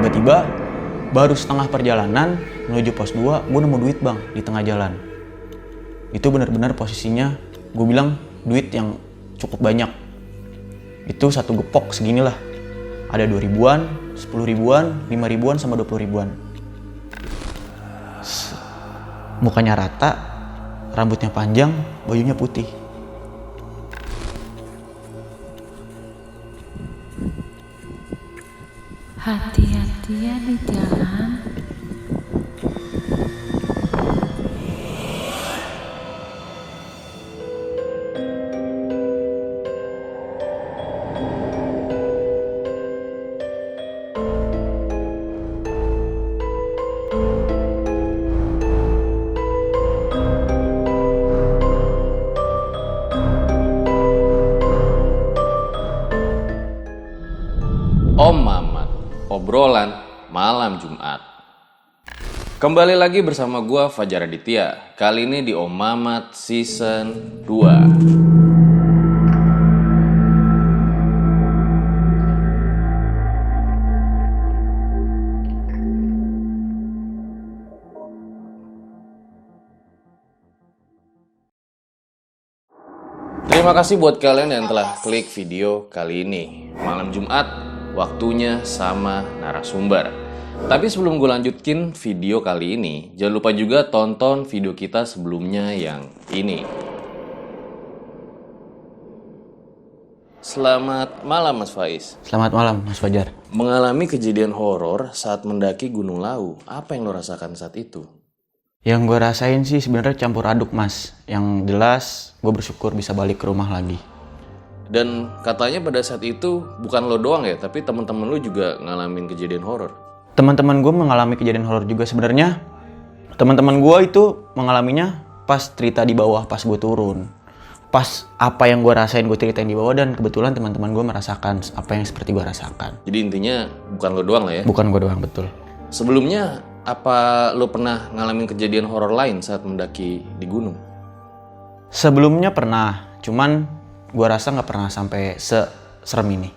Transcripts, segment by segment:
Tiba-tiba baru setengah perjalanan menuju pos 2, gue nemu duit bang di tengah jalan. Itu benar-benar posisinya gue bilang duit yang cukup banyak. Itu satu gepok segini lah. Ada 2 ribuan, 10 ribuan, 5 ribuan sama 20 ribuan. Mukanya rata, rambutnya panjang, bajunya putih. Hati-hati ya di jalan. Om Mamat, obrolan malam Jumat. Kembali lagi bersama gua Fajar Aditya. Kali ini di Om Mamat Season 2. Terima kasih buat kalian yang telah klik video kali ini. Malam Jumat, waktunya sama narasumber. Tapi sebelum gue lanjutin video kali ini, jangan lupa juga tonton video kita sebelumnya yang ini. Selamat malam Mas Faiz. Selamat malam Mas Fajar. Mengalami kejadian horor saat mendaki Gunung Lawu, apa yang lo rasakan saat itu? Yang gue rasain sih sebenarnya campur aduk mas. Yang jelas gue bersyukur bisa balik ke rumah lagi. Dan katanya pada saat itu bukan lo doang ya, tapi teman-teman lo juga ngalamin kejadian horor. Teman-teman gue mengalami kejadian horor juga sebenarnya. Teman-teman gue itu mengalaminya pas cerita di bawah, pas gue turun. Pas apa yang gue rasain gue ceritain di bawah, dan kebetulan teman-teman gue merasakan apa yang seperti gue rasakan. Jadi intinya bukan lo doang lah ya. Bukan gue doang, betul. Sebelumnya apa lo pernah ngalamin kejadian horor lain saat mendaki di gunung? Sebelumnya pernah, cuman gue rasa nggak pernah sampai serem ini.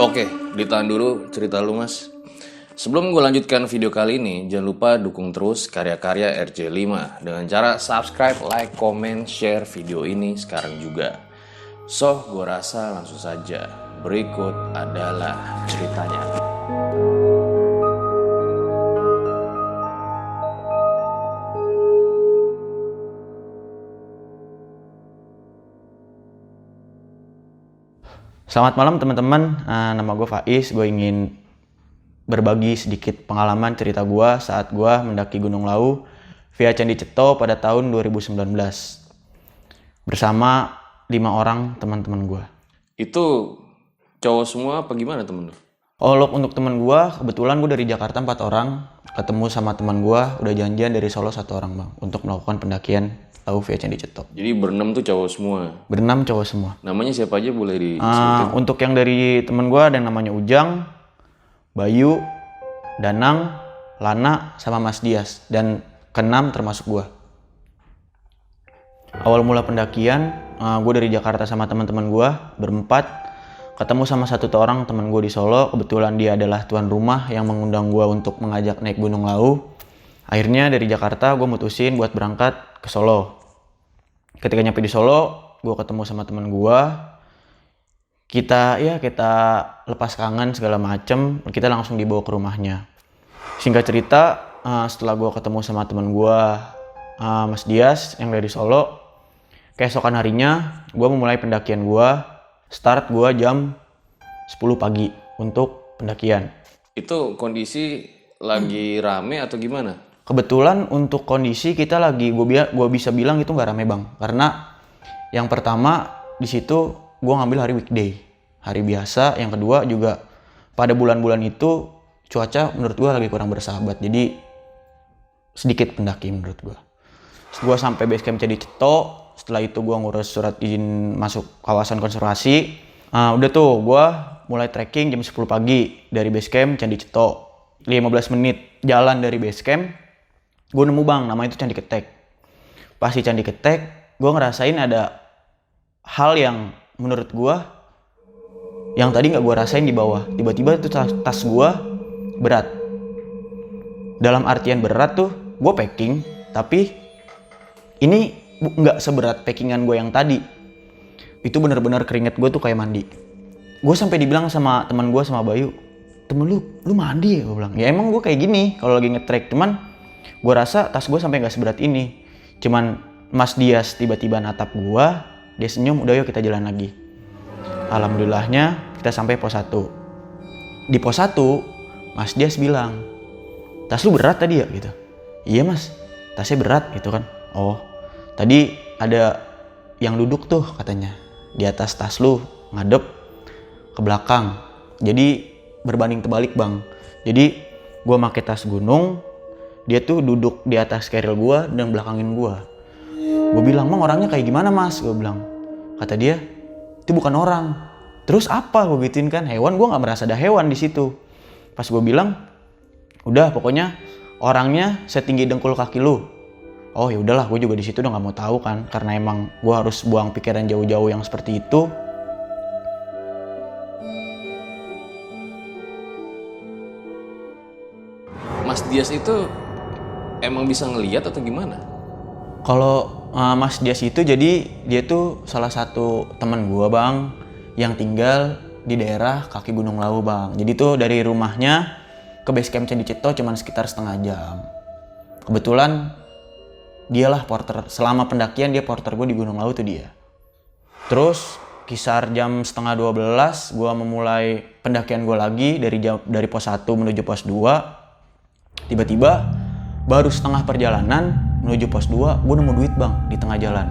Oke, ditahan dulu cerita lu mas. Sebelum gue lanjutkan video kali ini, jangan lupa dukung terus karya-karya RJ5 dengan cara subscribe, like, comment, share video ini sekarang juga. So, gue rasa langsung saja. Berikut adalah ceritanya. Selamat malam teman-teman, nama gue Faiz. Gue ingin berbagi sedikit pengalaman cerita gue saat gue mendaki Gunung Lawu via Candi Ceto pada tahun 2019 bersama 5 orang teman-teman gue. Itu cowok semua apa gimana temen lu? Untuk teman gue, kebetulan gue dari Jakarta 4 orang, ketemu sama teman gue, udah janjian dari Solo 1 orang bang, untuk melakukan pendakian Lawu via Candi Ceto. Jadi berenam tuh cowok semua? Berenam cowok semua. Namanya siapa aja boleh disebutin? Untuk yang dari teman gue ada yang namanya Ujang, Bayu, Danang, Lana, sama Mas Dias. Dan ke-6 termasuk gue. Awal mula pendakian, gue dari Jakarta sama teman-teman gue berempat. Ketemu sama satu orang teman gue di Solo. Kebetulan dia adalah tuan rumah yang mengundang gue untuk mengajak naik Gunung Lawu. Akhirnya dari Jakarta gue mutusin buat berangkat ke Solo. Ketika nyampe di Solo, gue ketemu sama teman gue. Kita lepas kangen segala macem. Kita langsung dibawa ke rumahnya. Singkat cerita, setelah gue ketemu sama teman gue, Mas Dias yang dari Solo, keesokan harinya gue memulai pendakian gue. Start gue jam 10 pagi untuk pendakian. Itu kondisi lagi rame atau gimana? Kebetulan untuk kondisi kita lagi, gue bisa bilang itu nggak rame bang, karena yang pertama di situ gue ngambil hari weekday, hari biasa. Yang kedua juga pada bulan-bulan itu cuaca menurut gue lagi kurang bersahabat, jadi sedikit pendaki menurut gue. Gue sampai base camp Candi Ceto, setelah itu gue ngurus surat izin masuk kawasan konservasi. Udah tuh gue mulai trekking jam 10 pagi dari base camp Candi Ceto. 15 menit jalan dari base camp, gue nemu bang, namanya itu Candi Ketek. Pas di Candi Ketek, gue ngerasain ada hal yang menurut gue yang tadi nggak gue rasain di bawah. Tiba-tiba itu tas gue berat. Dalam artian berat tuh, gue packing, tapi ini nggak seberat packingan gue yang tadi. Itu bener-bener keringet gue tuh kayak mandi. Gue sampai dibilang sama teman gue, sama Bayu, temen lu mandi ya? Gue bilang, ya emang gue kayak gini kalau lagi nge-track, cuman gue rasa tas gue sampai nggak seberat ini. Cuman Mas Dias tiba-tiba natap gue, dia senyum, udah yuk kita jalan lagi. Alhamdulillahnya kita sampai pos 1. Di pos 1, Mas Dias bilang, tas lu berat tadi ya gitu. Iya mas, tasnya berat gitu kan. Oh, tadi ada yang duduk tuh katanya di atas tas lu, ngadep ke belakang. Jadi berbanding terbalik bang. Jadi gue pakai tas gunung, dia tuh duduk di atas keril gue dan belakangin gue. Gue bilang, "Mang, orangnya kayak gimana mas?" Gue bilang. Kata dia, "Itu bukan orang." Terus apa? Gue gituin kan, hewan. Gue nggak merasa ada hewan di situ. Pas gue bilang, udah pokoknya orangnya setinggi dengkul kaki lu. Oh ya udahlah, gue juga di situ udah nggak mau tahu kan, karena emang gue harus buang pikiran jauh-jauh yang seperti itu. Mas Dias itu emang bisa ngelihat atau gimana? Kalau Mas Dias itu jadi dia tuh salah satu teman gue bang, yang tinggal di daerah kaki Gunung Lawu bang. Jadi tuh dari rumahnya ke base camp Candi Cito cuman sekitar setengah jam. Kebetulan dialah porter, selama pendakian dia porter gue di Gunung Lawu tuh dia. Terus kisar jam setengah 12 gue memulai pendakian gue lagi dari pos 1 menuju pos 2. Tiba-tiba baru setengah perjalanan menuju pos 2 gue nemu duit bang di tengah jalan.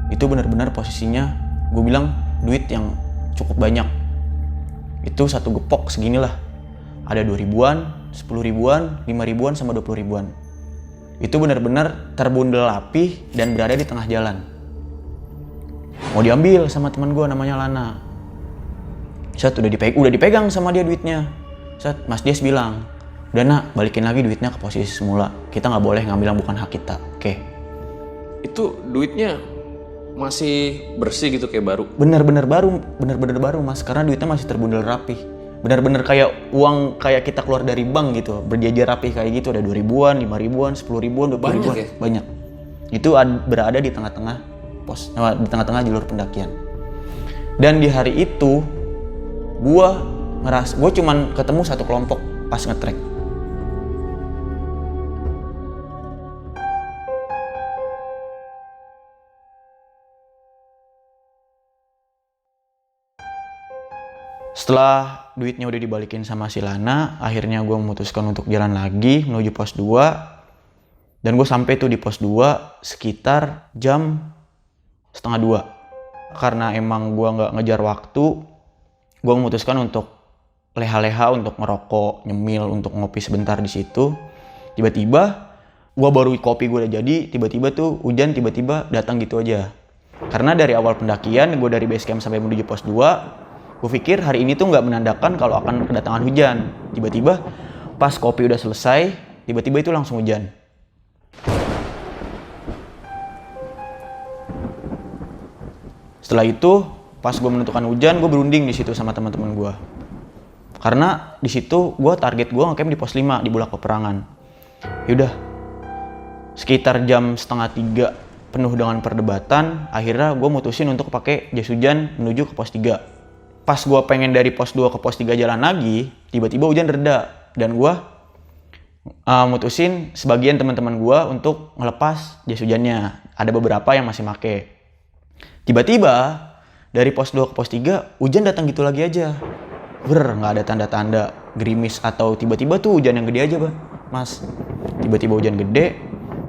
Itu benar-benar posisinya gue bilang duit yang cukup banyak. Itu satu gepok segini lah. Ada 2 ribuan, 10 ribuan, 5 ribuan, sama 20 ribuan. Itu benar-benar terbundel rapih dan berada di tengah jalan. Mau diambil sama teman gue namanya Lana. Udah dipegang sama dia duitnya. Mas Dias bilang, udah nak, balikin lagi duitnya ke posisi semula. Kita nggak boleh ngambil yang bukan hak kita. Oke. Itu duitnya masih bersih gitu kayak baru? Bener-bener baru mas. Karena duitnya masih terbundel rapih. Bener-bener kayak uang kayak kita keluar dari bank gitu, berjajar rapih kayak gitu. Ada 2 ribuan, 5 ribuan, 10 ribuan, 20 banyak ribuan. Ya? Banyak. Itu berada di tengah-tengah pos, di tengah-tengah jalur pendakian. Dan di hari itu, gue cuman ketemu satu kelompok pas nge-trek. Setelah duitnya udah dibalikin sama si Lana, akhirnya gue memutuskan untuk jalan lagi menuju pos 2. Dan gue sampai tuh di pos 2 sekitar jam setengah 2. Karena emang gue gak ngejar waktu, gue memutuskan untuk leha-leha, untuk ngerokok, nyemil, untuk ngopi sebentar di situ. Tiba-tiba, gue baru kopi gue udah jadi, tiba-tiba tuh hujan tiba-tiba datang gitu aja. Karena dari awal pendakian, gue dari base camp sampai menuju pos 2, gue pikir hari ini tuh nggak menandakan kalau akan kedatangan hujan. Tiba-tiba pas kopi udah selesai, tiba-tiba itu langsung hujan. Setelah itu, pas gue menentukan hujan, gue berunding di situ sama teman-teman gue. Karena di situ target gue ngecamp di pos 5 di Bulak Peperangan. Yaudah, sekitar jam setengah 3 penuh dengan perdebatan, akhirnya gue mutusin untuk pakai jas hujan menuju ke pos 3. Pas gue pengen dari pos 2 ke pos 3 jalan lagi, tiba-tiba hujan reda. Dan gue mutusin sebagian teman-teman gue untuk ngelepas jas hujannya. Ada beberapa yang masih make. Tiba-tiba dari pos 2 ke pos 3, hujan datang gitu lagi aja. Nggak ada tanda-tanda gerimis atau tiba-tiba tuh hujan yang gede aja mas. Tiba-tiba hujan gede,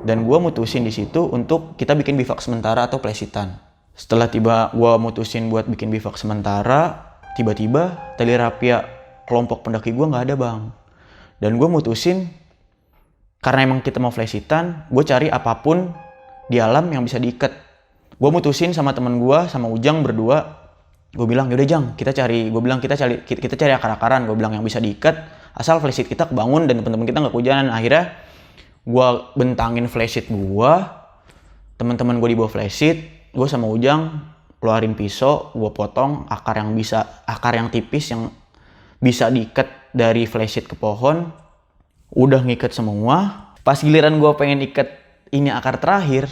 dan gue mutusin di situ untuk kita bikin bivak sementara atau plesitan. Setelah gue mutusin buat bikin bivak sementara, tiba-tiba tali rapia kelompok pendaki gue nggak ada bang. Dan gue mutusin, karena emang kita mau flesitan, gue cari apapun di alam yang bisa diikat. Gue mutusin sama teman gue, sama Ujang berdua, gue bilang yaudah Jang, kita cari akar-akaran, gue bilang yang bisa diikat, asal flashit kita kebangun dan teman-teman kita nggak kehujanan. Akhirnya gue bentangin flashit gue, teman-teman gue di bawah flashit. Gue sama Ujang keluarin pisau, gue potong akar yang tipis yang bisa diikat dari flysheet ke pohon, udah ngikat semua. Pas giliran gue pengen ikat ini akar terakhir,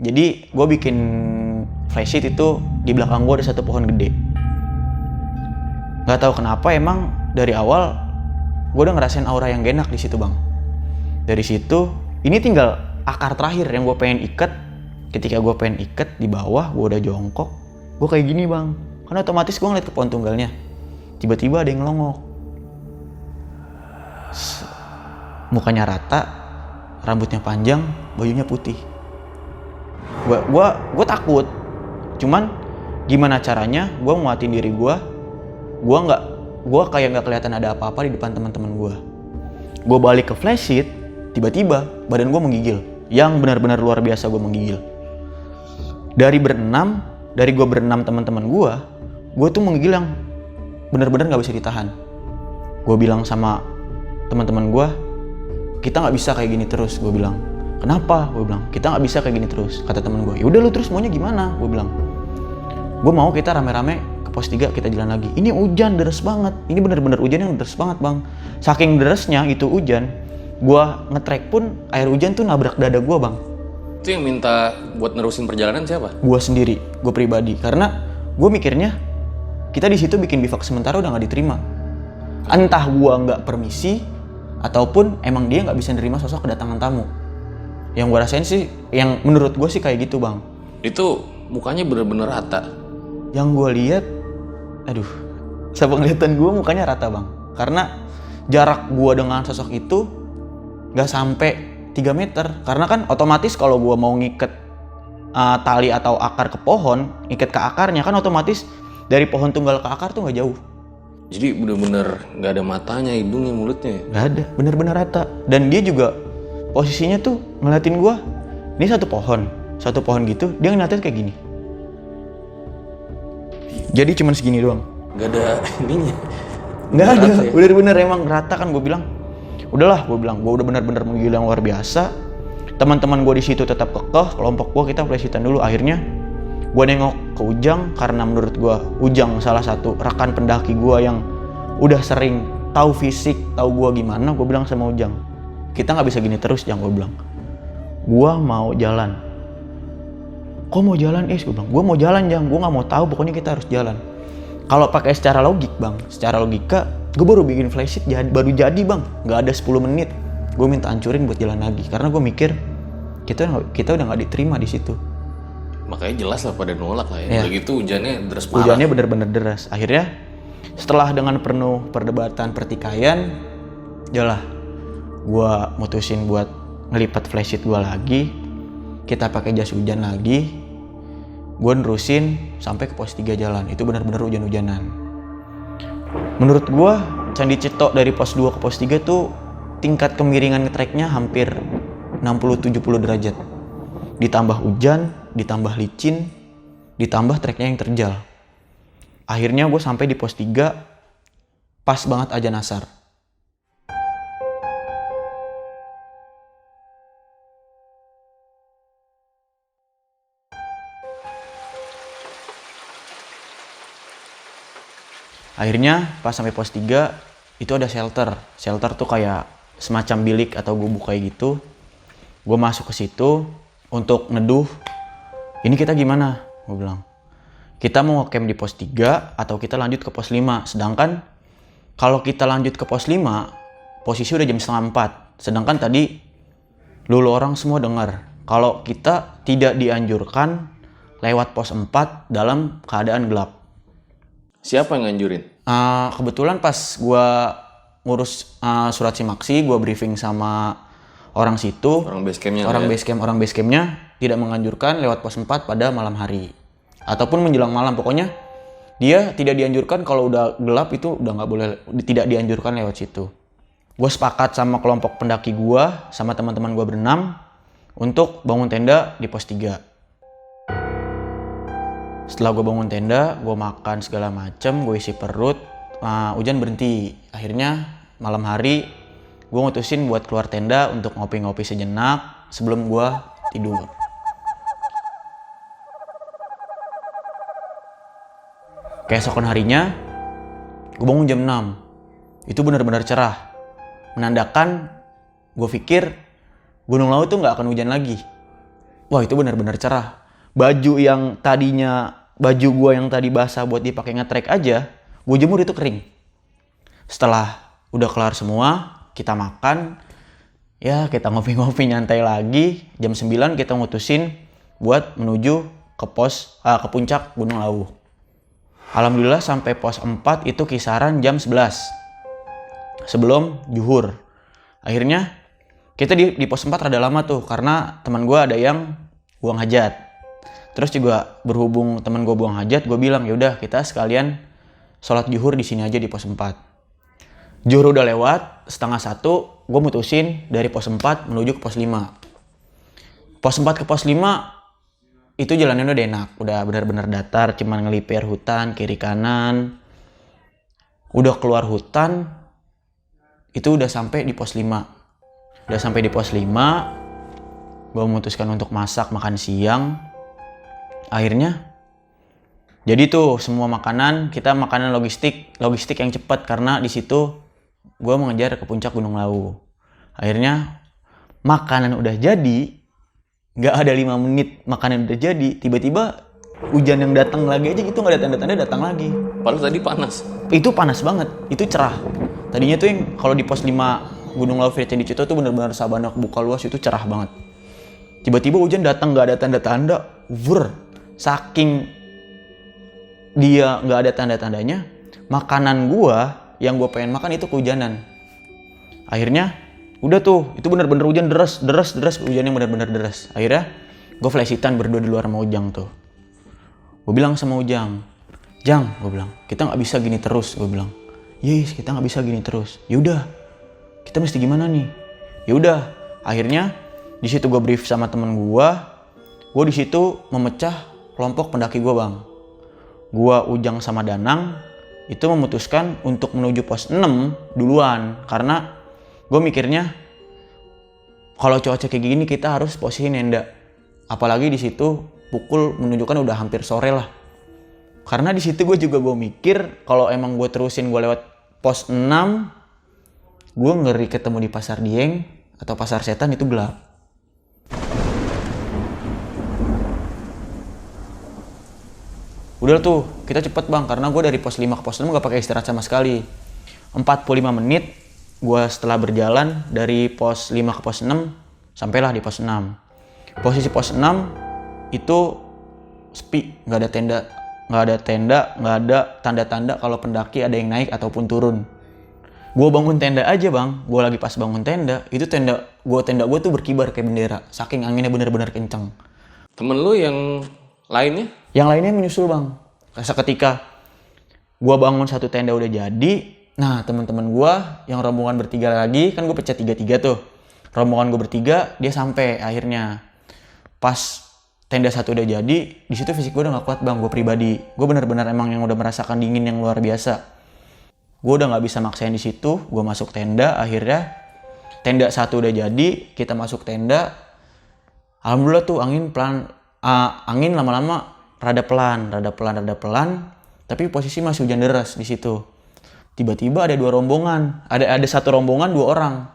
jadi gue bikin flysheet itu di belakang gue ada satu pohon gede. Gak tahu kenapa emang dari awal gue udah ngerasain aura yang gak enak di situ bang. Dari situ ini tinggal akar terakhir yang gue pengen ikat. Ketika gue pengen ikat di bawah, gue udah jongkok, gue kayak gini bang. Kan otomatis gue ngeliat ke pohon tunggalnya. Tiba-tiba ada yang ngelongok. Mukanya rata, rambutnya panjang, bajunya putih. Gue takut. Cuman gimana caranya gue nguatin diri gue kayak nggak kelihatan ada apa-apa di depan teman-teman gue. Gue balik ke flysheet, tiba-tiba badan gue menggigil. Yang benar-benar luar biasa gue menggigil. Dari gue berenam teman-teman gue tuh menggigil yang benar-benar nggak bisa ditahan. Gue bilang sama teman-teman gue, kita nggak bisa kayak gini terus. Gue bilang, kenapa? Gue bilang, kita nggak bisa kayak gini terus. Kata teman gue, yaudah lu terus maunya gimana? Gue bilang, gue mau kita rame-rame ke pos 3 kita jalan lagi. Ini hujan deras banget. Ini benar-benar hujan yang deras banget bang. Saking derasnya itu hujan, gue nge-trek pun air hujan tuh nabrak dada gue bang. Itu yang minta buat nerusin perjalanan siapa? Gue sendiri, gue pribadi. Karena gue mikirnya kita di situ bikin bivak sementara udah nggak diterima. Entah gue nggak permisi ataupun emang dia nggak bisa nerima sosok kedatangan tamu. Yang gue rasain sih, yang menurut gue sih kayak gitu bang. Itu mukanya bener-bener rata. Yang gue lihat, aduh, sepenglihatan gue mukanya rata bang. Karena jarak gue dengan sosok itu nggak sampai 3 meter. Karena kan otomatis kalau gue mau ngiket tali atau akar ke pohon, ngiket ke akarnya kan otomatis dari pohon tunggal ke akar tuh nggak jauh. Jadi bener-bener nggak ada matanya, hidungnya, mulutnya. Nggak ada, bener-bener rata. Dan dia juga posisinya tuh ngeliatin gue. Ini satu pohon gitu, dia ngeliatin kayak gini. Jadi cuman segini doang. Nggak ada ininya. Nggak ada, ya? bener-bener emang rata kan. Gue bilang, udahlah, gue udah bener-bener menggila yang luar biasa. Teman-teman gue di situ tetap kekeh, kelompok gue kita flysheetan dulu. Akhirnya gue nengok ke Ujang karena menurut gue Ujang salah satu rekan pendaki gue yang udah sering tahu fisik, tahu gue gimana. Gue bilang sama Ujang, kita nggak bisa gini terus, Jang. Gue bilang, gue mau jalan. Kok mau jalan? Gue bilang, gue mau jalan, Jang. Gue nggak mau tahu, pokoknya kita harus jalan. Kalau pakai secara logik bang, secara logika, gue baru bikin flysheet baru jadi bang, nggak ada 10 menit. Gue minta hancurin buat jalan lagi karena gue mikir kita udah nggak diterima di situ. Makanya jelas lah pada nolak lah ya. Ya. Udah gitu hujannya deras parah. Hujannya bener-bener deras. Akhirnya setelah dengan penuh perdebatan pertikaian, jalah gue mutusin buat ngelipat flysheet gue lagi. Kita pakai jas hujan lagi. Gue nerusin sampai ke pos 3 jalan. Itu benar-benar hujan-hujanan. Menurut gue Candi Cetok dari pos 2 ke pos 3 tuh tingkat kemiringan ngetreknya hampir 60-70 derajat. Ditambah hujan, ditambah licin, ditambah treknya yang terjal. Akhirnya gue sampai di pos 3 pas banget azan asar. Akhirnya pas sampai pos 3 itu ada shelter. Shelter tuh kayak semacam bilik atau gubuk kayak gitu. Gue masuk ke situ untuk neduh. Ini kita gimana? Gue bilang, kita mau camp di pos 3 atau kita lanjut ke pos 5. Sedangkan kalau kita lanjut ke pos 5, posisi udah jam 3:30. Sedangkan tadi lu orang semua dengar kalau kita tidak dianjurkan lewat pos 4 dalam keadaan gelap. Siapa yang nganjurin? Kebetulan pas gue ngurus surat simaksi, gue briefing sama orang situ. Orang base campnya. Orang base campnya tidak menganjurkan lewat pos 4 pada malam hari. Ataupun menjelang malam. Pokoknya dia tidak dianjurkan kalau udah gelap itu udah nggak boleh, tidak dianjurkan lewat situ. Gue sepakat sama kelompok pendaki gue, sama teman-teman gue berenam untuk bangun tenda di pos 3. Setelah gue bangun tenda, gue makan segala macem, gue isi perut, hujan berhenti. Akhirnya malam hari gue ngutusin buat keluar tenda untuk ngopi-ngopi sejenak sebelum gue tidur. Keesokan harinya, gue bangun jam 6. Itu benar-benar cerah. Menandakan gue pikir Gunung Lawu tuh nggak akan hujan lagi. Wah, itu benar-benar cerah. Baju gue yang tadi basah buat dipakai nge-trek aja, gue jemur itu kering. Setelah udah kelar semua, kita makan, ya kita ngopi-ngopi nyantai lagi. Jam 9 kita mutusin buat menuju ke puncak Gunung Lawu. Alhamdulillah sampai pos 4 itu kisaran jam 11 sebelum zuhur. Akhirnya kita di pos 4 rada lama tuh karena teman gue ada yang buang hajat. Terus juga berhubung teman gue buang hajat, gue bilang yaudah kita sekalian sholat zuhur di sini aja di pos 4. Zuhur udah lewat, 12:30 gue mutusin dari pos 4 menuju ke pos 5. Pos 4 ke pos 5 itu jalannya udah enak, udah benar-benar datar, cuman ngelipir hutan kiri kanan. Udah keluar hutan, itu udah sampai di pos 5. Udah sampai di pos 5, gue memutuskan untuk makan siang. Akhirnya, jadi tuh semua makanan, kita makanan logistik yang cepat karena di situ gue mengejar ke puncak Gunung Lawu. Akhirnya, makanan udah jadi, nggak ada 5 menit makanan udah jadi, tiba-tiba hujan yang datang lagi aja gitu, nggak ada tanda-tanda datang lagi. Padahal tadi panas. Itu panas banget, itu cerah. Tadinya tuh yang kalau di pos 5 Gunung Lawu Via Candi Cito tuh benar-benar sabana kebuka luas, itu cerah banget. Tiba-tiba hujan datang nggak ada tanda-tanda, saking dia nggak ada tanda-tandanya, makanan gua yang gua pengen makan itu kehujanan. Akhirnya udah tuh, itu benar-benar hujan deras, hujannya benar-benar deras. Akhirnya gua flashitan berdua di luar sama Ujang tuh. Gua bilang sama Ujang, Jang, gua bilang, kita nggak bisa gini terus, gua bilang. Yes, kita nggak bisa gini terus. Yaudah, kita mesti gimana nih? Yaudah, akhirnya di situ gue brief sama temen gue di situ memecah kelompok pendaki gue, Bang. Gue, Ujang sama Danang itu memutuskan untuk menuju pos 6 duluan karena gue mikirnya kalau cuaca kayak gini kita harus posisi nenda. Apalagi di situ pukul menunjukkan udah hampir sore lah. Karena di situ gue mikir kalau emang gue terusin gue lewat pos 6, gue ngeri ketemu di Pasar Dieng atau Pasar Setan itu gelap. Udah tuh, kita cepet, Bang, karena gue dari pos 5 ke pos 6 gak pakai istirahat sama sekali. 45 menit gue setelah berjalan dari pos 5 ke pos 6, sampailah di pos 6. Posisi pos 6 itu sepi, gak ada tenda, gak ada tanda-tanda kalau pendaki ada yang naik ataupun turun. Gue bangun tenda aja, Bang, gue lagi pas bangun tenda, itu tenda gue tuh berkibar kayak bendera, saking anginnya benar-benar kencang. Temen lu yang lainnya? Yang lainnya menyusul, Bang. Seketika gue bangun satu tenda udah jadi, nah teman-teman gue yang rombongan bertiga lagi, kan gue pecah 3-3 tuh. Rombongan gue bertiga, dia sampai akhirnya. Pas tenda satu udah jadi, di situ fisik gue udah gak kuat, Bang, gue pribadi. Gue benar-benar emang yang udah merasakan dingin yang luar biasa. Gue udah gak bisa maksain di situ, gue masuk tenda, akhirnya tenda satu udah jadi, kita masuk tenda. Alhamdulillah tuh angin lama-lama rada pelan, tapi posisi masih hujan deras di situ. Tiba-tiba ada 2 rombongan, ada satu rombongan 2 orang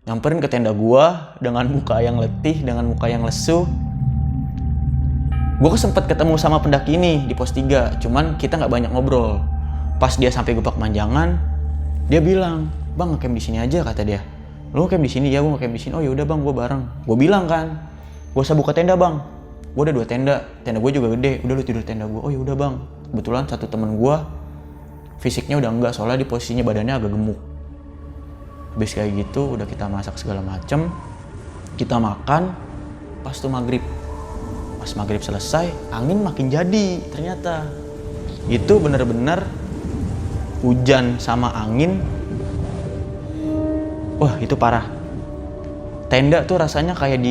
nyamperin ke tenda gua dengan muka yang letih, dengan muka yang lesu. Gua sempet ketemu sama pendaki ini di pos 3, cuman kita nggak banyak ngobrol. Pas dia sampai Gebak Manjangan, dia bilang, "Bang, ngecamp di sini aja," kata dia. "Lu ngecamp di sini?" "Ya, gua ngecamp di sini." "Oh ya udah, Bang, gua bareng." Gua bilang kan, "Gua usah buka tenda, Bang. Gue ada 2 tenda gue juga gede, udah lu tidur tenda gue." "Oh ya udah, Bang." Kebetulan satu temen gue fisiknya udah enggak, soalnya di posisinya badannya agak gemuk. Habis kayak gitu udah kita masak segala macem, kita makan. Pas tuh maghrib selesai, angin makin jadi ternyata. Itu bener-bener hujan sama angin, wah itu parah. Tenda tuh rasanya kayak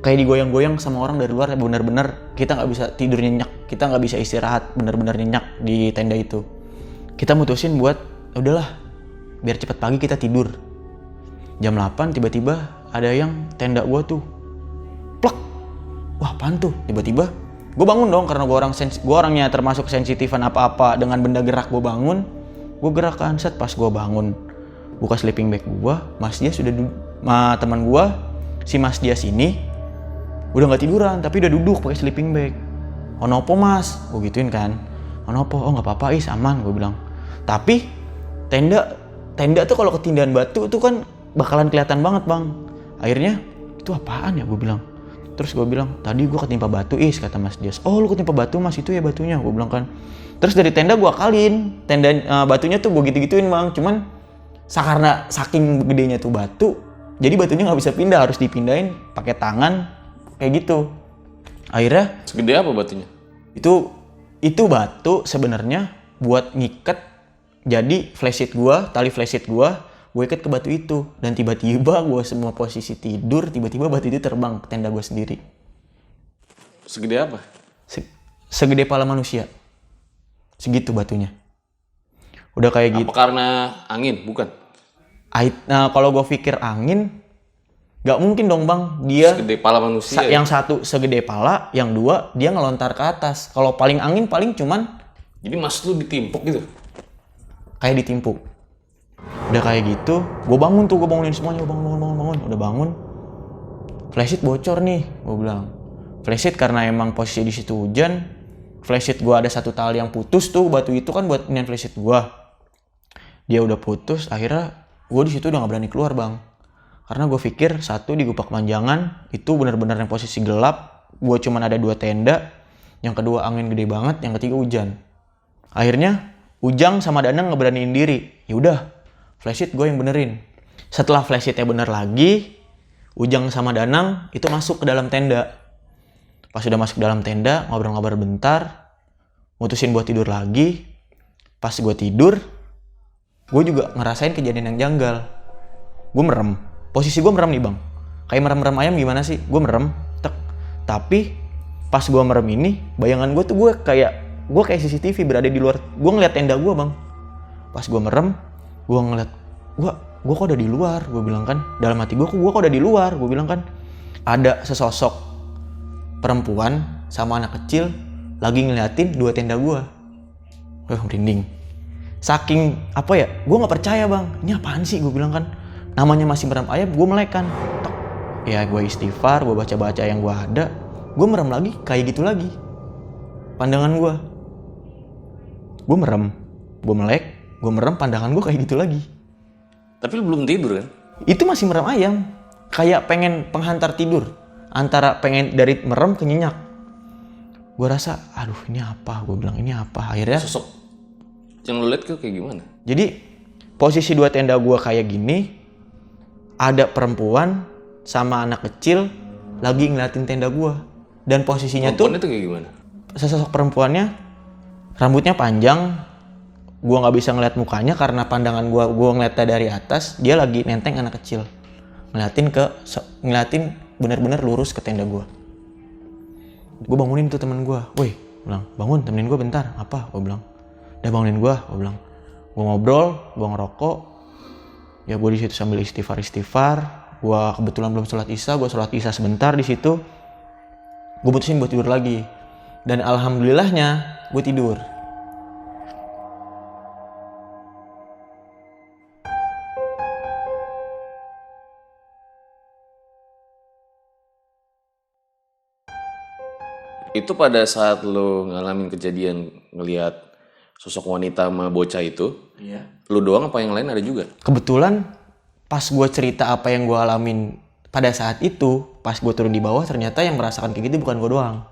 digoyang-goyang sama orang dari luar. Bener-bener kita nggak bisa tidur nyenyak, kita nggak bisa istirahat bener-bener nyenyak di tenda itu. Kita mutusin buat udahlah biar cepet pagi kita tidur. Jam 8 tiba-tiba ada yang tenda gua tuh plek. Wah, apaan tuh? Tiba-tiba Gue bangun dong karena gue orangnya termasuk sensitifan apa-apa dengan benda gerak. Gue bangun, gue gerak kan, set. Pas gue bangun buka sleeping bag gue, Mas Dias sudah teman gue, si Mas Dias ini udah nggak tiduran tapi udah duduk pakai sleeping bag. Onopo mas, gue gituin kan. Onopo, oh nggak apa-apa is, aman, gue bilang. Tapi tenda tuh kalau ketindihan batu tuh kan bakalan kelihatan banget bang. Akhirnya itu apaan ya, gue bilang. Terus gue bilang, tadi gue ketimpa batu is, kata Mas Dias. Oh lu ketimpa batu mas, itu ya batunya, gue bilang kan. Terus dari tenda gue akalin, batunya tuh gue gitu-gituin bang. Cuman karena saking gedenya tuh batu, jadi batunya nggak bisa pindah, harus dipindahin pakai tangan kayak gitu. Akhirnya Segede apa batunya? itu batu sebenarnya buat ngiket. Jadi tali flashlight gue ikat ke batu itu, dan tiba-tiba gue semua posisi tidur, tiba-tiba batu itu terbang ke tenda gue sendiri. Segede apa? Segede pala manusia, segitu batunya. Udah kayak gitu. Apa karena angin? Bukan. Nah kalau gue pikir angin, nggak mungkin dong bang. Dia Segede pala manusia. yang satu segede pala, yang dua dia ngelontar ke atas. Kalau paling angin paling cuman Jadi mas lu ditimpuk gitu? kayak ditimpuk. Udah kayak gitu, gue bangun tuh, gue bangunin semuanya, bangun. Udah bangun, flashlight bocor nih, gue bilang. Flashlight karena emang posisi di situ hujan, flashlight gue ada satu tali yang putus tuh, batu itu kan buat inian flashlight gue. Dia udah putus, akhirnya gue di situ udah nggak berani keluar bang. Karena gue pikir satu di Gupak Manjangan itu benar-benar yang posisi gelap, gue cuman ada 2 tenda, yang kedua angin gede banget, yang ketiga hujan. Akhirnya Ujang sama Danang ngeberaniin diri. Yaudah, flashlight gue yang benerin. Setelah flashlightnya bener lagi, Ujang sama Danang itu masuk ke dalam tenda. Pas udah masuk ke dalam tenda, ngobrol-ngobrol bentar, mutusin buat tidur lagi. Pas gue tidur, gue juga ngerasain kejadian yang janggal. Gue merem. Posisi gue merem nih bang. Kayak merem-merem ayam gimana sih? Gue merem. Tapi pas gue merem ini, bayangan gue tuh gue kayak CCTV berada di luar. Gue ngeliat tenda gue bang. Pas gue merem, gue ngeliat, gue kok udah di luar. Gue bilang kan, dalam hati gue kok udah di luar. Gue bilang kan, ada sesosok perempuan sama anak kecil lagi ngeliatin 2 tenda gue. Merinding. Saking apa ya, gue nggak percaya bang. Ini apaan sih? Gue bilang kan, namanya masih merem ayam, gue melek kan. Ya gue istighfar, gue baca-baca yang gue ada, gue merem lagi kayak gitu lagi. Pandangan gue merem, gue melek, gue merem, pandangan gue kayak gitu lagi. Tapi lu belum tidur kan? Itu masih merem ayam, kayak pengen penghantar tidur, antara pengen dari merem ke nyenyak. Gue rasa, aduh ini apa? Gue bilang ini apa? Akhirnya Sosok yang lu lihat kayak gimana? jadi posisi 2 tenda gue kayak gini, ada perempuan sama anak kecil lagi ngeliatin tenda gue, dan posisinya Perempuannya tuh kayak gimana? sesosok perempuannya rambutnya panjang, gue nggak bisa ngeliat mukanya karena pandangan gue ngeliatnya dari atas. Dia lagi nenteng anak kecil, ngeliatin bener-bener lurus ke tenda gue. Gue bangunin tuh temen gue, woi, bilang bangun temenin gue bentar. Apa? Gue bilang, udah bangunin gue bilang. Gue ngobrol, gue ngerokok, ya gue di situ sambil istighfar. Gue kebetulan belum sholat isya, gue sholat isya sebentar di situ. Gue putusin buat tidur lagi, dan alhamdulillahnya gue tidur. Itu pada saat lo ngalamin kejadian ngelihat sosok wanita sama bocah itu, Iya. lu doang apa yang lain ada juga? Kebetulan pas gue cerita apa yang gue alamin pada saat itu, pas gue turun di bawah ternyata yang merasakan kayak gitu bukan gue doang.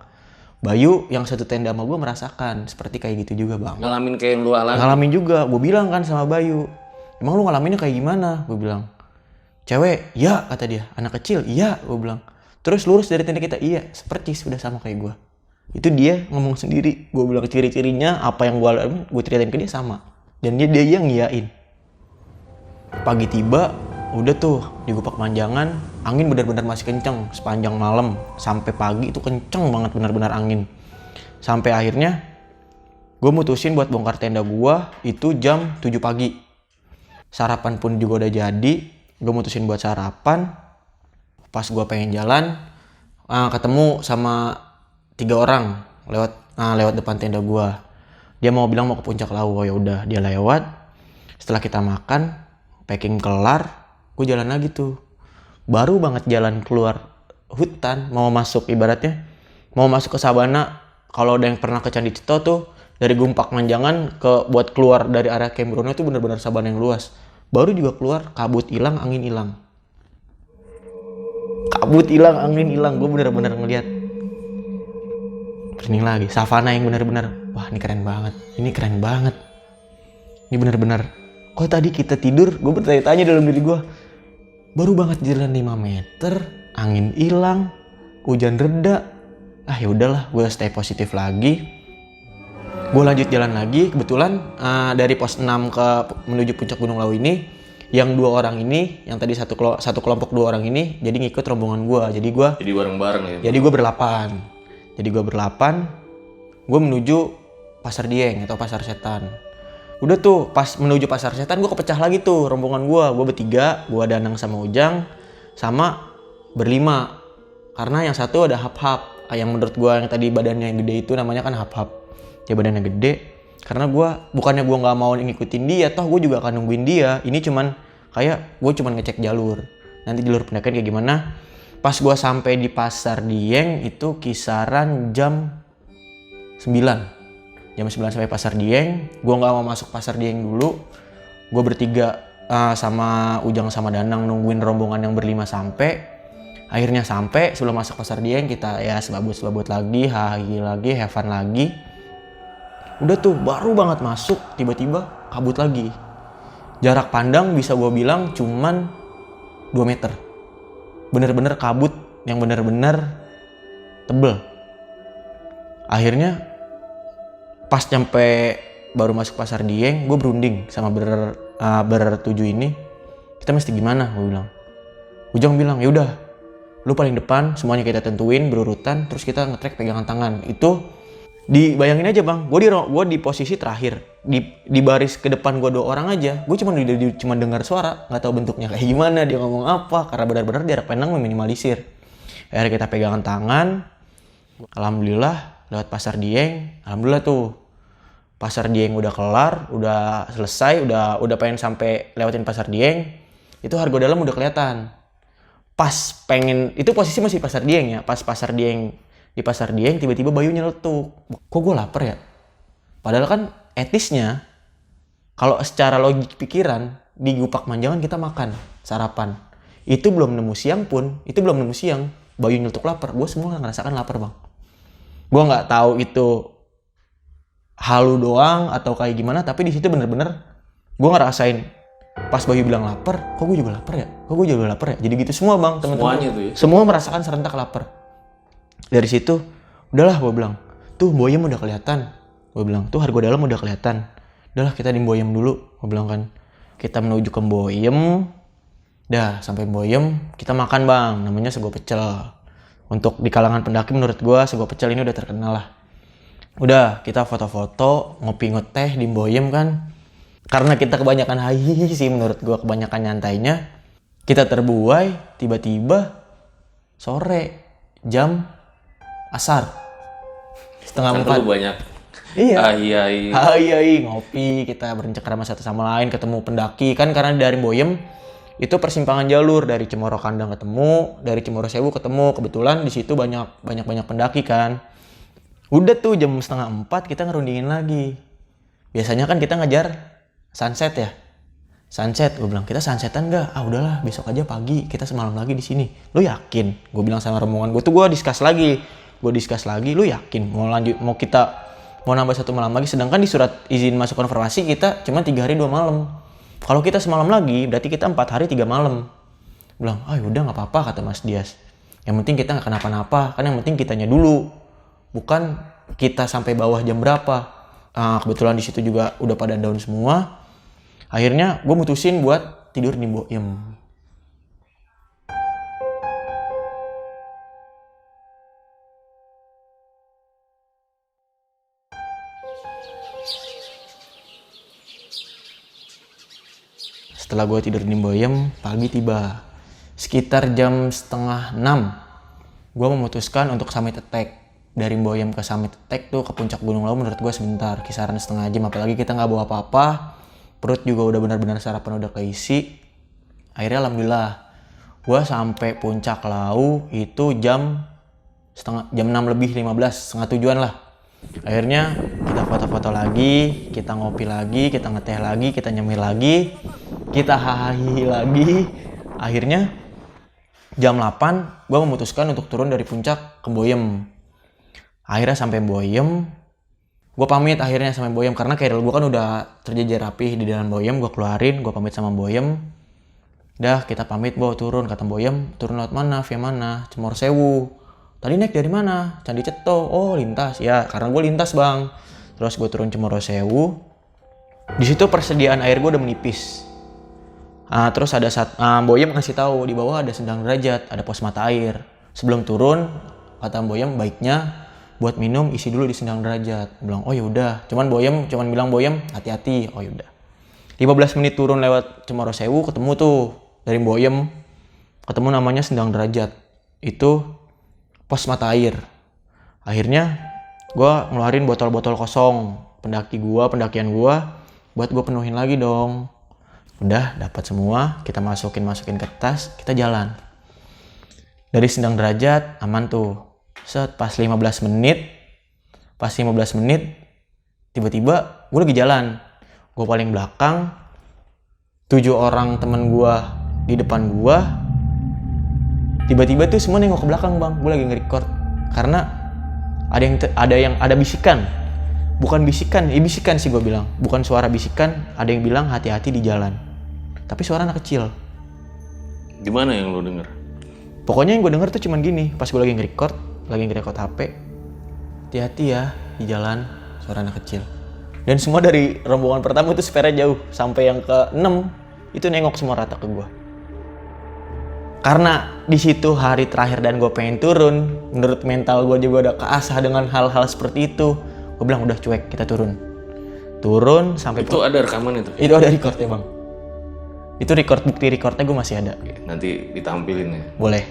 Bayu yang satu tenda sama gue merasakan seperti kayak gitu juga bang. Ngalamin kayak yang lu alami? Ngalamin juga, gue bilang kan sama Bayu, emang lu ngalaminnya kayak gimana? Gue bilang, cewek, iya kata dia. Anak kecil, iya gue bilang. Terus lurus dari tenda kita, iya, seperti sudah sama kayak gue. Itu dia ngomong sendiri. Gue bilang ciri-cirinya apa yang gue alamin, gue ceritain ke dia sama. Dan dia yang ngiyain. Pagi tiba, udah tuh di Gupak Manjangan, angin benar-benar masih kenceng sepanjang malam sampai pagi itu kenceng banget, benar-benar angin. Sampai akhirnya gue mutusin buat bongkar tenda gue itu jam 7 pagi. Sarapan pun juga udah jadi. Gue mutusin buat sarapan. Pas gue pengen jalan, ketemu sama 3 orang lewat depan tenda gue. Dia mau bilang mau ke puncak Lawu. Oh ya udah, dia lewat. Setelah kita makan, packing kelar, gue jalan lagi tuh. Baru banget jalan keluar hutan, mau masuk ke sabana. Kalau ada yang pernah ke Candi Cito tuh, dari Gumpak Manjangan buat keluar dari area Camp Brono itu benar-benar sabana yang luas. Baru juga keluar, kabut hilang, angin hilang. Kabut hilang, angin hilang. Gue benar-benar ngeliat ini lagi, savana yang benar-benar, wah ini keren banget. Ini benar-benar, kok tadi kita tidur, gue bertanya-tanya dalam diri gue. Baru banget jalan 5 meter, angin hilang, hujan reda. Ya udahlah, gue stay positif lagi. Gue lanjut jalan lagi. Kebetulan dari pos 6 menuju puncak Gunung Lawu ini, yang 2 orang ini, yang tadi satu kelompok 2 orang ini, jadi ngikut rombongan gue. Jadi bareng-bareng ya. Jadi gue berlapan. Gue menuju Pasar Dieng atau Pasar Setan. Udah tuh pas menuju Pasar Setan gue kepecah lagi tuh rombongan gue. Gue bertiga, gue Danang sama Ujang, sama berlima. Karena yang satu ada Hap-Hap. Yang menurut gue yang tadi badannya yang gede itu namanya kan Hap-Hap. Dia badannya gede. Karena bukannya gue nggak mau ngikutin dia, toh gue juga akan nungguin dia. Ini cuman kayak gue cuman ngecek jalur. Nanti jalur pendakian kayak gimana. Pas gue sampai di Pasar Dieng itu kisaran jam 9 sampai Pasar Dieng. Gue nggak mau masuk Pasar Dieng dulu. Gue bertiga sama Ujang sama Danang nungguin rombongan yang berlima sampai. Akhirnya sampai, sebelum masuk Pasar Dieng kita ya selabut lagi, hahi lagi, have fun lagi. Udah tuh baru banget masuk, tiba-tiba kabut lagi. Jarak pandang bisa gue bilang cuman 2 meter. Bener-bener kabut yang bener-bener tebel. Akhirnya pas nyampe baru masuk Pasar Dieng, gue berunding sama bertujuh ini. Kita mesti gimana? Gue bilang. Ujang bilang, ya udah, lu paling depan, semuanya kita tentuin berurutan, terus kita nge-track pegangan tangan. Itu dibayangin aja bang, gue di posisi terakhir, di baris ke depan gue 2 orang aja, gue cuma dengar suara, nggak tahu bentuknya kayak gimana, dia ngomong apa, karena benar-benar jarak pandang meminimalisir. Akhirnya kita pegangan tangan, alhamdulillah lewat Pasar Dieng, alhamdulillah tuh Pasar Dieng udah kelar, udah selesai, udah pengen sampai lewatin Pasar Dieng, itu Hargo Dalam udah kelihatan. Pas pengen, itu posisi masih Pasar Dieng ya, pas Pasar Dieng, di Pasar Dieng tiba-tiba Bayu nyeletuk. Kok gue lapar ya? Padahal kan etisnya, kalau secara logik pikiran, di Gumpak Manjangan kita makan, sarapan. Itu belum nemu siang, Bayu nyeletuk lapar. Gue semua ngerasakan lapar bang. Gue nggak tahu itu halu doang atau kayak gimana, tapi di situ bener-bener gue ngerasain. Pas Bayu bilang lapar, kok gue juga lapar ya? Jadi gitu semua bang, teman-teman. Semuanya tuh ya? Semua merasakan serentak lapar. Dari situ, udahlah gue bilang, tuh Boyem udah kelihatan. Gue bilang, tuh Hargo Dalam udah kelihatan. Udahlah kita di Boyem dulu, gue bilang kan. Kita menuju ke Boyem. Dah, sampai Boyem, kita makan bang, namanya sego pecel. Untuk di kalangan pendaki menurut gue, sego pecel ini udah terkenal lah. Udah, kita foto-foto, ngopi ngeteh di Boyem kan. Karena kita kebanyakan hahihi sih menurut gue, kebanyakan nyantainya. Kita terbuai, tiba-tiba sore, jam asar 3:30. Kan lu banyak Hai ngopi, kita bercengkrama satu sama lain, ketemu pendaki kan, karena dari Boyem itu persimpangan jalur, dari Cemoro Kandang ketemu, dari Cemoro Sewu ketemu. Kebetulan di situ banyak pendaki kan. Udah tuh jam 3:30 kita ngerundingin lagi. Biasanya kan kita ngejar sunset ya. Sunset, gue bilang, kita sunsetan gak? Udahlah, besok aja pagi, kita semalam lagi di sini. Lu yakin? Gue bilang sama rombongan gue tuh, gue discuss lagi, lu yakin? Mau nambah 1 malam lagi, sedangkan di surat izin masuk konfirmasi kita cuma 3 hari 2 malam. Kalau kita semalam lagi, berarti kita 4 hari 3 malam. Bilang, yaudah gak apa-apa, kata Mas Dias. Yang penting kita gak kenapa-napa, kan yang penting kitanya dulu. Bukan kita sampai bawah jam berapa. Kebetulan di situ juga udah pada down semua. Akhirnya gue mutusin buat tidur di Boyem. Setelah gue tidur di Boyem, pagi tiba. Sekitar jam 5:30, gue memutuskan untuk summit attack. dari Boyem ke Summit Attack tuh ke puncak Gunung Lawu menurut gue sebentar, kisaran setengah jam, apalagi kita nggak bawa apa-apa, perut juga udah benar-benar sarapan udah keisi. Akhirnya alhamdulillah gue sampai puncak Lawu itu jam 6 lebih 15, setengah tujuan lah. Akhirnya kita foto-foto lagi, kita ngopi lagi, kita ngeteh lagi, kita nyemil lagi, kita hahaha lagi. Akhirnya jam 8 gue memutuskan untuk turun dari puncak ke Boyem. Akhirnya sampai Boyem, gue pamit akhirnya sama Boyem karena keril gue kan udah terjejer rapih di dalam Boyem. Gue keluarin, gue pamit sama Boyem. Dah kita pamit bawa turun, kata Boyem, turun lewat mana, via mana, Cemoro Sewu. Tadi naik dari mana? Candi Ceto. Oh lintas, ya karena gue lintas bang. Terus gue turun Cemoro Sewu. Di situ persediaan air gue udah menipis. Terus ada Boyem ngasih tahu di bawah ada Sendang Derajat, ada pos mata air. Sebelum turun, kata Boyem baiknya buat minum isi dulu di Sendang Derajat. Bilang oh yaudah. Cuman bilang Boyem hati-hati. Oh yaudah. 15 menit turun lewat Cemoro Sewu ketemu tuh dari Boyem, ketemu namanya Sendang Derajat. Itu pos mata air. Akhirnya gue ngeluarin botol-botol kosong pendakian gue buat gue penuhin lagi dong. Udah dapat semua, kita masukin ke tas, kita jalan. Dari Sendang Derajat aman tuh. Set pas 15 menit tiba-tiba gue lagi jalan. Gue paling belakang, 7 orang temen gue di depan gue. Tiba-tiba tuh semua nengok ke belakang bang, gue lagi nge-record. Karena ada bisikan. Bukan bisikan, bisikan sih gue bilang. Bukan suara bisikan, ada yang bilang hati-hati di jalan. Tapi suara anak kecil. Gimana yang lo denger? Pokoknya yang gue denger tuh cuman gini, pas gue lagi nge-record HP. Hati-hati ya di jalan, suara anak kecil. Dan semua dari rombongan pertama itu sepeda jauh. Sampai yang ke-6 itu nengok semua rata ke gue. Karena di situ hari terakhir dan gue pengen turun, menurut mental gue juga udah keasah dengan hal-hal seperti itu. Gue bilang udah cuek, kita turun sampai itu ada rekaman itu? Itu ada recordnya bang. Itu bukti recordnya gue masih ada. Nanti ditampilin ya? Boleh.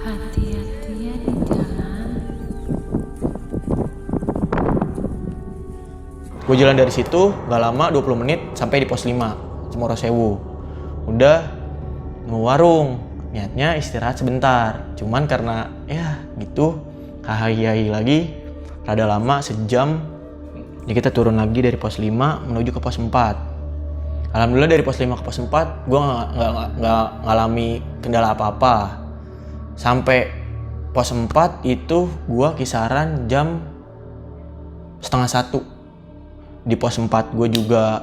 Hati-hati ya di jalan. Gue jalan dari situ, gak lama 20 menit sampai di pos 5, Cemoro Sewu. Udah nemu warung, niatnya istirahat sebentar. Cuman karena ya gitu, kahayai lagi, rada lama sejam. Jadi kita turun lagi dari pos 5 menuju ke pos 4. Alhamdulillah dari pos 5 ke pos 4 gue gak ngalami kendala apa-apa. Sampai pos 4 itu gue kisaran jam 12:30. Di pos 4 gue juga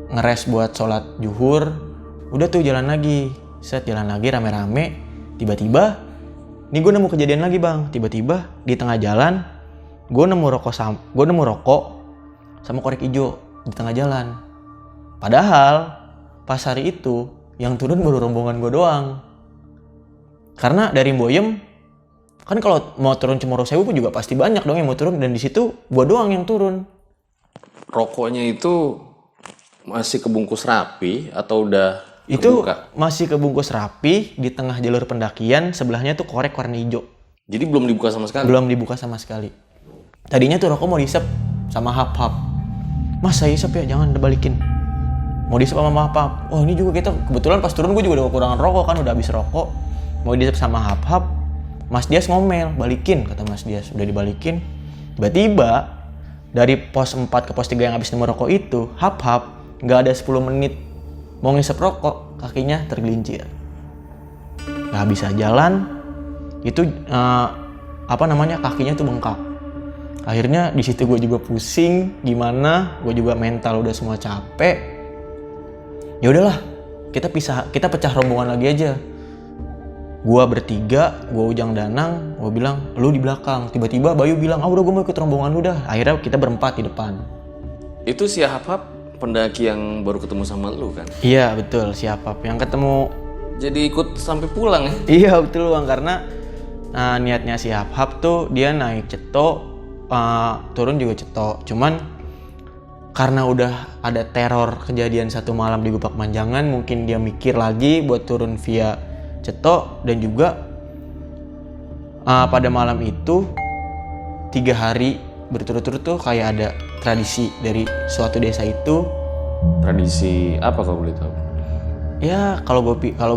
ngeres buat sholat zuhur. Udah tuh jalan lagi rame-rame. Tiba-tiba nih gue nemu kejadian lagi bang. Tiba-tiba di tengah jalan gue nemu rokok sama korek hijau di tengah jalan. Padahal pas hari itu yang turun baru rombongan gue doang. Karena dari Boyem kan kalau mau turun Cemoro Sewu juga pasti banyak dong yang mau turun, dan di situ gue doang yang turun. Rokoknya itu masih kebungkus rapi atau udah Itu kebuka? masih kebungkus rapi di tengah jalur pendakian, sebelahnya tuh korek warna hijau. Jadi belum dibuka sama sekali? Belum dibuka sama sekali. Tadinya tuh rokok mau disep sama hap-hap. Mas saya isep ya, jangan dibalikin. Mau disep sama hap-hap. Oh ini juga kita, kebetulan pas turun gue juga udah kekurangan rokok kan, udah habis rokok. Mau disep sama hap-hap. Mas Dias ngomel, balikin, kata Mas Dias. Udah dibalikin. Tiba-tiba dari pos 4 ke pos 3 yang habis nemu rokok itu, hap-hap, gak ada 10 menit mau ngisep rokok, kakinya tergelincir. Gak bisa jalan, itu kakinya tuh bengkak. Akhirnya di situ gue juga pusing, gimana, gue juga mental udah semua capek. Ya udahlah, kita pecah rombongan lagi aja. Gua bertiga, gua Ujang Danang, gua bilang lu di belakang. Tiba-tiba Bayu bilang, udah gua mau ikut rombongan lu dah. Akhirnya kita berempat di depan. Itu si Hap-Hap pendaki yang baru ketemu sama lu kan? Iya betul, si Hap-Hap yang ketemu. Jadi ikut sampai pulang ya? Iya betul bang, karena niatnya si Hap-Hap tuh dia naik Ceto, turun juga Ceto. Cuman karena udah ada teror kejadian satu malam di Gupak Manjangan, mungkin dia mikir lagi buat turun via Ceto. Dan juga pada malam itu 3 hari berturut-turut tuh kayak ada tradisi dari suatu desa itu. Tradisi apa kalau boleh tahu? Ya kalau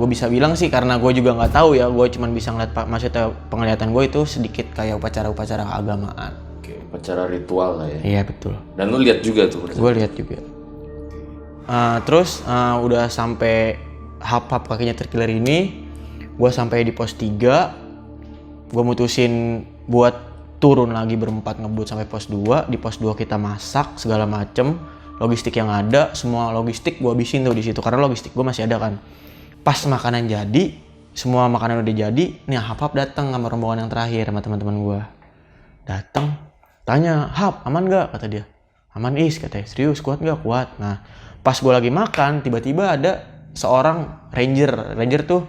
gue bisa bilang sih, karena gue juga nggak tahu ya, gue cuman bisa ngeliat maksudnya penglihatan gue itu sedikit kayak upacara-upacara keagamaan. Oke, upacara ritual lah ya. Iya betul. Dan lu lihat juga tuh? Gue lihat juga. Terus udah sampai hap-hap kakinya terkilir ini, gue sampai di pos 3. Gue mutusin buat turun lagi berempat ngebut sampai pos 2. Di pos 2 kita masak segala macem, logistik yang ada, semua logistik gue habisin tuh di situ karena logistik gue masih ada kan. Pas makanan jadi, semua makanan udah jadi, nih hap-hap datang sama rombongan yang terakhir sama teman-teman gue. Datang, tanya, "Hap, aman gak?" kata dia. "Aman Is," katanya. "Serius, kuat gak?" "Kuat." Nah, pas gue lagi makan, tiba-tiba ada seorang ranger. Ranger tuh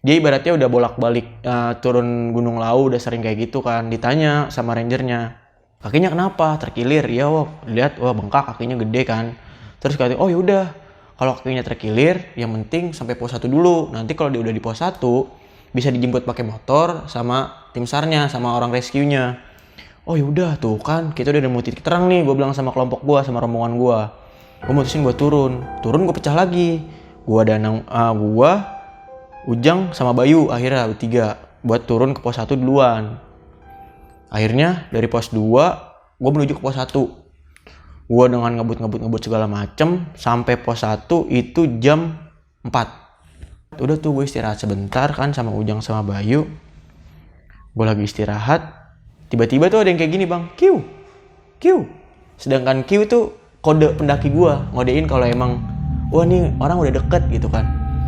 dia ibaratnya udah bolak-balik turun Gunung Lau, udah sering kayak gitu kan. Ditanya sama rangernya, "Kakinya kenapa?" "Terkilir." "Iya Wok." Lihat, wah bengkak, kakinya gede kan. Terus katanya, "Oh yaudah, kalau kakinya terkilir, yang penting sampai pos 1 dulu. Nanti kalau dia udah di pos 1, bisa dijemput pakai motor sama tim SAR-nya, sama orang rescue-nya." "Oh yaudah tuh kan, kita udah nemu titik terang nih," gue bilang sama kelompok gue, sama rombongan gue. Gue mutusin gue turun gue pecah lagi. Gue Ujang sama Bayu akhirnya bertiga buat turun ke pos 1 duluan. Akhirnya dari pos 2 gue menuju ke pos 1. Gue dengan ngebut segala macem sampai pos 1 itu jam 4. Udah tuh gue istirahat sebentar kan sama Ujang sama Bayu. Gue lagi istirahat, tiba-tiba tuh ada yang kayak gini, "Bang, Q." Sedangkan Q itu kode pendaki gue, ngodein kalau emang wah nih orang udah deket gitu kan.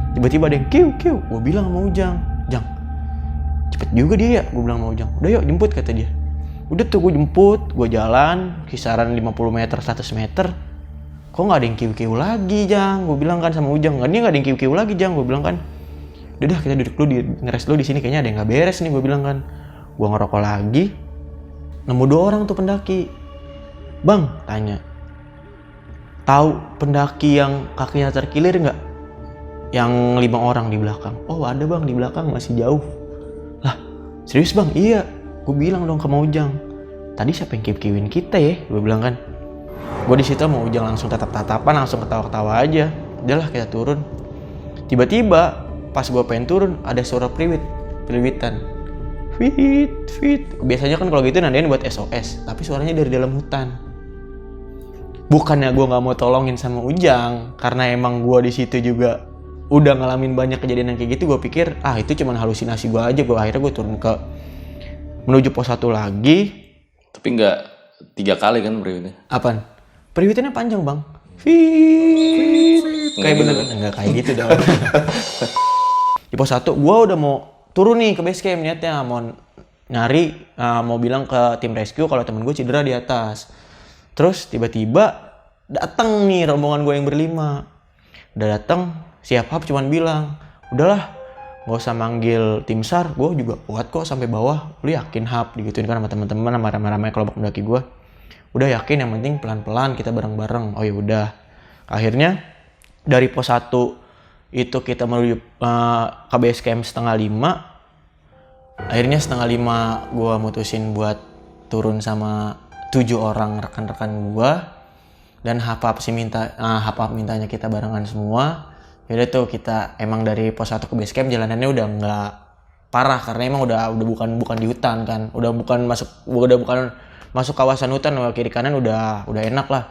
Tiba-tiba ada yang Q. Gue bilang sama Ujang, "Jang, cepet juga dia ya." Gue bilang sama Ujang, "Udah yuk jemput," kata dia. Udah tuh gue jemput, gue jalan kisaran 50 meter, 100 meter. Kok gak ada yang Q lagi, Jang? Gue bilang kan sama Ujang, "Nggak, dia gak ada yang Q lagi, Jang." Gue bilang kan, udah kita duduk dulu, ngeres dulu di sini, kayaknya ada yang gak beres nih, gue bilang kan. Gue ngerokok lagi, nemu 2 orang tuh pendaki. "Bang," tanya, "tahu pendaki yang kakinya terkilir nggak? Yang 5 orang di belakang." "Oh ada Bang, di belakang masih jauh." "Lah serius Bang?" "Iya." Gue bilang dong ke Ujang, "Tadi siapa yang kiwin kita ya?" Gue bilang kan. Gue di situ sama Ujang langsung tatap-tatapan, langsung ketawa-ketawa aja. Udahlah kita turun. Tiba-tiba pas gue pengen turun ada suara peliwitan. Fit. Biasanya kan kalau gitu nandain buat SOS, tapi suaranya dari dalam hutan. Bukannya gue nggak mau tolongin sama Ujang, karena emang gue di situ juga udah ngalamin banyak kejadian yang kayak gitu. Gue pikir itu cuma halusinasi gue aja. Akhirnya gue turun menuju pos 1 lagi. Tapi nggak 3 kali kan periwitnya? Apaan? Periwitannya panjang Bang. Fit. Kayak bener nggak kayak gitu dong. Di pos 1 gue udah mau turun nih ke base camp, niatnya mau nyari, mau bilang ke tim rescue kalau temen gue cedera di atas. Terus tiba-tiba datang nih rombongan gue yang berlima. Udah datang, siap Hap cuman bilang, "Udahlah, gak usah manggil tim SAR, gue juga kuat kok sampai bawah. Lu yakin Hap?" Digituin kan sama teman-teman, sama ramai-ramai kelompok pendaki gue. "Udah yakin, yang penting pelan-pelan kita bareng-bareng." Oh ya udah. Akhirnya dari pos 1 itu kita menuju ke base camp 4:30. Akhirnya 4:30 gue mutusin buat turun sama 7 orang rekan-rekan gue. Dan Hap mintanya kita barengan semua. Yaudah tuh kita emang dari pos 1 ke base camp jalanannya udah nggak parah karena emang udah bukan di hutan kan. Udah bukan masuk kawasan hutan, kiri kanan udah enak lah.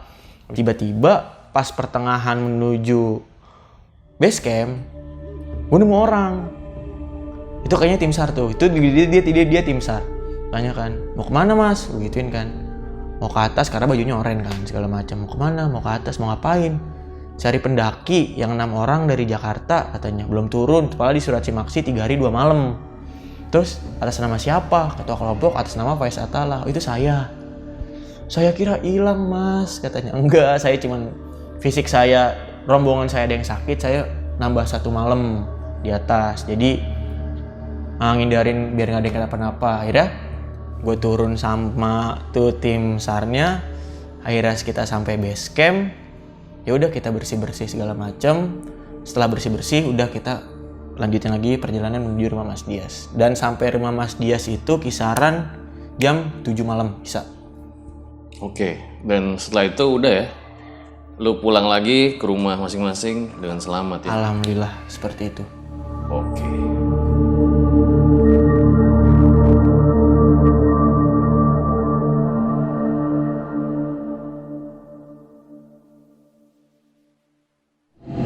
Tiba-tiba pas pertengahan menuju base camp, gue nemu orang. Itu kayaknya tim SAR tuh. Itu dia tim SAR. Tanya kan, "Mau kemana Mas?" Gue gituin kan. "Mau ke atas," karena bajunya oranye kan segala macam. "Mau kemana? Mau ke atas, mau ngapain?" "Cari pendaki yang 6 orang dari Jakarta," katanya. "Belum turun, kepala di Surat Cimaksi 3 hari 2 malam. Terus atas nama siapa?" "Ketua kelompok atas nama Faiz Atala." "Oh itu saya." "Saya kira hilang Mas," katanya. "Enggak, saya cuman fisik saya, rombongan saya ada yang sakit, saya nambah 1 malam di atas. Jadi ngindarin biar gak ada yang kenapa-napa." Akhirnya gue turun sama tuh tim SAR-nya. Akhirnya kita sampai base camp. Ya udah kita bersih-bersih segala macam. Setelah bersih-bersih udah kita lanjutin lagi perjalanan menuju rumah Mas Dias. Dan sampai rumah Mas Dias itu kisaran jam 7 malam bisa. Oke, dan setelah itu udah ya, lu pulang lagi ke rumah masing-masing dengan selamat ya? Alhamdulillah seperti itu. Oke.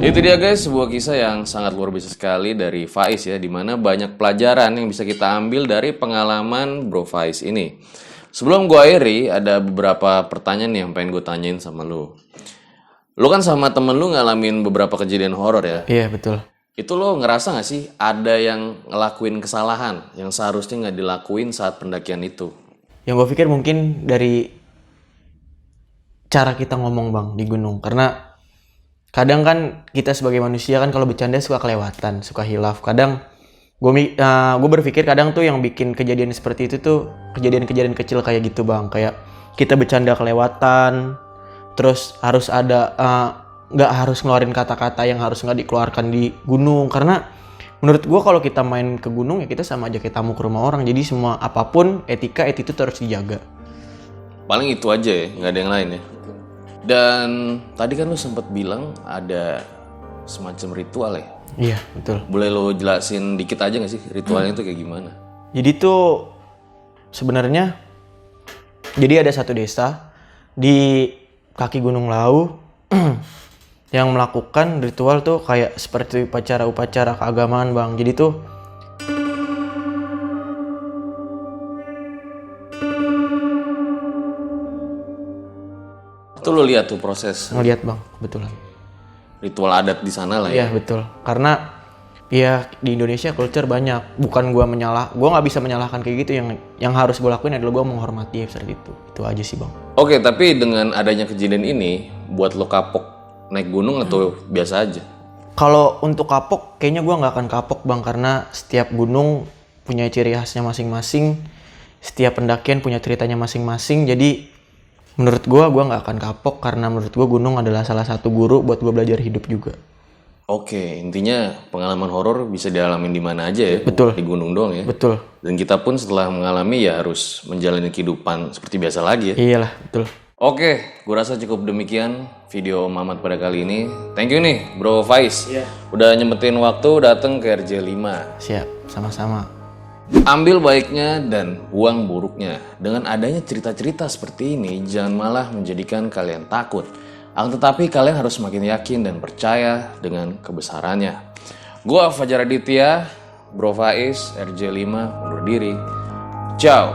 Itu dia guys, sebuah kisah yang sangat luar biasa sekali dari Faiz ya, dimana banyak pelajaran yang bisa kita ambil dari pengalaman Bro Faiz ini. Sebelum gue akhiri, ada beberapa pertanyaan nih yang pengen gue tanyain sama lu. Lu kan sama temen lu ngalamin beberapa kejadian horor ya? Iya betul. Itu lo ngerasa gak sih ada yang ngelakuin kesalahan yang seharusnya nggak dilakuin saat pendakian itu? Yang gue pikir mungkin dari cara kita ngomong bang di gunung. Karena kadang kan kita sebagai manusia kan kalau bercanda suka kelewatan, suka hilaf. Kadang gue berpikir kadang tuh yang bikin kejadian seperti itu tuh kejadian-kejadian kecil kayak gitu bang. Kayak kita bercanda kelewatan, terus harus ada nggak harus ngeluarin kata-kata yang harus nggak dikeluarkan di gunung. Karena menurut gue kalau kita main ke gunung ya kita sama aja kayak tamu ke rumah orang. Jadi semua apapun etika itu harus dijaga. Paling itu aja ya, nggak ada yang lain ya. Dan tadi kan lu sempet bilang ada semacam ritual ya? Iya betul. Boleh lo jelasin dikit aja nggak sih ritualnya itu kayak gimana? Jadi tuh sebenarnya jadi ada satu desa di kaki Gunung Lawu yang melakukan ritual tuh kayak seperti upacara-upacara keagamaan bang. Jadi tuh Itu lo lihat tuh proses ngeliat bang, kebetulan. ritual adat di sana lah ya? Iya betul. Karena ya di Indonesia culture banyak. Bukan gua nggak bisa menyalahkan kayak gitu. Yang harus gua lakuin adalah gua menghormati seperti itu. Itu aja sih bang. Oke, tapi dengan adanya kejadian ini, buat lo kapok naik gunung atau biasa aja? Kalau untuk kapok, kayaknya gua nggak akan kapok bang. Karena setiap gunung punya ciri khasnya masing-masing. Setiap pendakian punya ceritanya masing-masing. Jadi menurut gua nggak akan kapok. Karena menurut gua gunung adalah salah satu guru buat gua belajar hidup juga. Oke, intinya pengalaman horor bisa dialamin di mana aja ya? Betul. Di gunung doang ya? Betul. Dan kita pun setelah mengalami ya harus menjalani kehidupan seperti biasa lagi ya? Iyalah, betul. Oke, gue rasa cukup demikian video Mamat pada kali ini. Thank you nih Bro Faiz. Udah nyempetin waktu datang ke RJ5. Siap, sama-sama. Ambil baiknya dan buang buruknya. Dengan adanya cerita-cerita seperti ini, jangan malah menjadikan kalian takut. Akan tetapi kalian harus semakin yakin dan percaya dengan kebesarannya. Gua Fajar Aditya, Bro Faiz, RJ5 undur diri. Ciao.